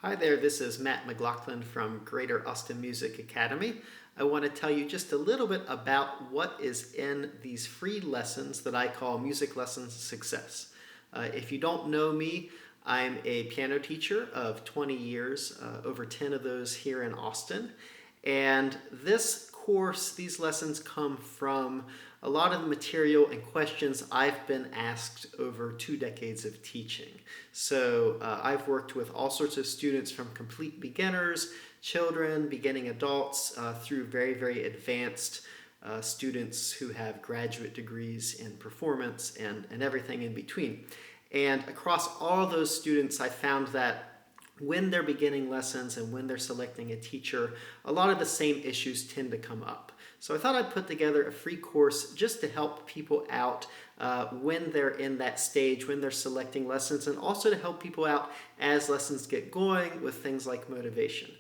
Hi there, this is Matt McLaughlin from Greater Austin Music Academy. I want to tell you just a little bit about what is in these free lessons that I call Music Lessons Success. If you don't know me, I'm a piano teacher of 20 years, over 10 of those here in Austin. And this course, these lessons come from a lot of the material and questions I've been asked over 2 decades of teaching. So I've worked with all sorts of students from complete beginners, children, beginning adults, through very, very advanced students who have graduate degrees in performance and everything in between. And across all those students, I found that when they're beginning lessons and when they're selecting a teacher, a lot of the same issues tend to come up. So I thought I'd put together a free course just to help people out when they're in that stage, when they're selecting lessons, and also to help people out as lessons get going with things like motivation.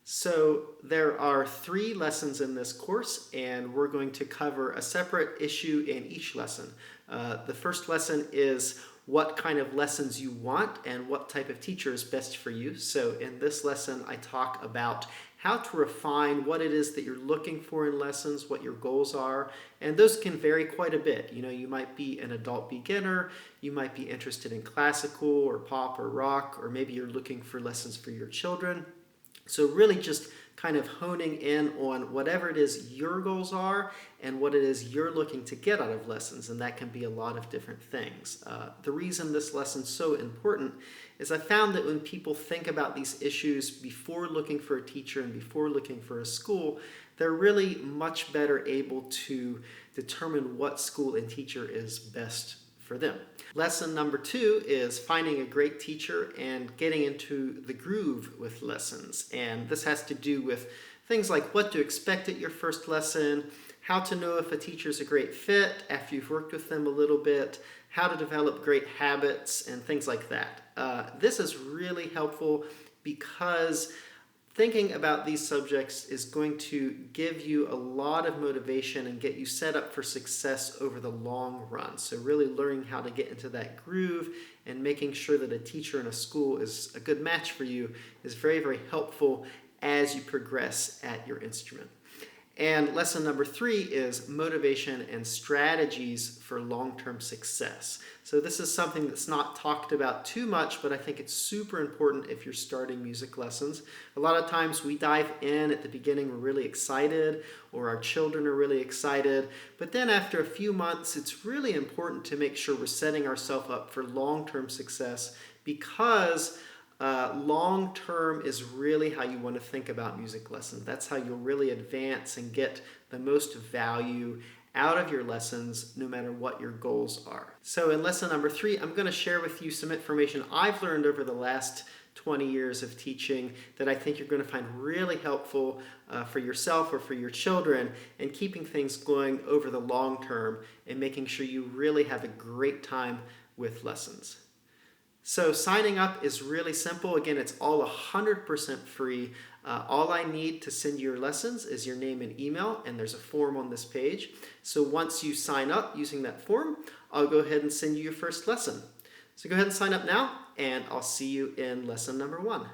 So there are 3 lessons in this course, and we're going to cover a separate issue in each lesson. The first lesson is what kind of lessons you want and what type of teacher is best for you. So in this lesson, I talk about how to refine what it is that you're looking for in lessons, what your goals are, and those can vary quite a bit. You know, you might be an adult beginner, you might be interested in classical or pop or rock, or maybe you're looking for lessons for your children. So really just kind of honing in on whatever it is your goals are and what it is you're looking to get out of lessons, and that can be a lot of different things. The reason this lesson's so important is I found that when people think about these issues before looking for a teacher and before looking for a school, they're really much better able to determine what school and teacher is best for them. Lesson number 2 is finding a great teacher and getting into the groove with lessons. And this has to do with things like what to expect at your first lesson, how to know if a teacher is a great fit after you've worked with them a little bit, how to develop great habits, and things like that. This is really helpful because thinking about these subjects is going to give you a lot of motivation and get you set up for success over the long run. So really learning how to get into that groove and making sure that a teacher in a school is a good match for you is very, very helpful as you progress at your instrument. And lesson number 3 is motivation and strategies for long-term success. So this is something that's not talked about too much, but I think it's super important if you're starting music lessons. A lot of times we dive in at the beginning, we're really excited, or our children are really excited, but then after a few months, it's really important to make sure we're setting ourselves up for long-term success, because long-term is really how you want to think about music lessons. That's how you'll really advance and get the most value out of your lessons, no matter what your goals are. So in lesson number 3, I'm going to share with you some information I've learned over the last 20 years of teaching that I think you're going to find really helpful for yourself or for your children in keeping things going over the long term and making sure you really have a great time with lessons. So signing up is really simple. Again, it's all 100% free. All I need to send you your lessons is your name and email, and there's a form on this page. So once you sign up using that form, I'll go ahead and send you your first lesson. So go ahead and sign up now, and I'll see you in lesson number 1.